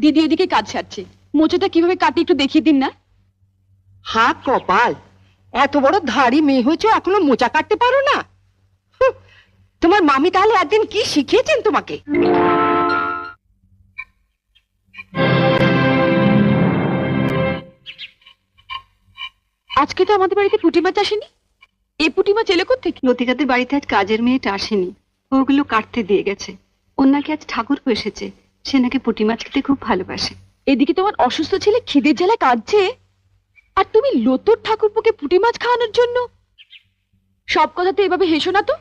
দিদি এদিকে কাজ সারছে, মোচাটা কিভাবে কাটি একটু দেখিয়ে দিন না। হা কপাল, এত বড় ধাড়ি মেয়ে হয়েছে এখনো মোচা কাটতে পারো না? তোমার মামি তাহলে একদিন কি শিখিয়েছেন তোমাকে? আজকে তো আমাদের বাড়িতে পুঁটি মাছ আসেনি। এই পুঁটি মাছ এলো কোত্থেকে? লতিকাদের বাড়িতে আজ কাজের মেয়েটা আসেনি, ওগুলো কাটতে দিয়ে গেছে। ওর নাকি আজ ঠাকুর এসেছে, সে নাকি পুঁটি মাছ খেতে খুব ভালোবাসে। এদিকে তোমার অসুস্থ ছেলে খিদের জ্বালায় কাঁদছে, আর তুমি লতুর ঠাকুরপোকে পুঁটি মাছ খাওয়ানোর জন্য। সব কথাতে এভাবে হেসো না তো।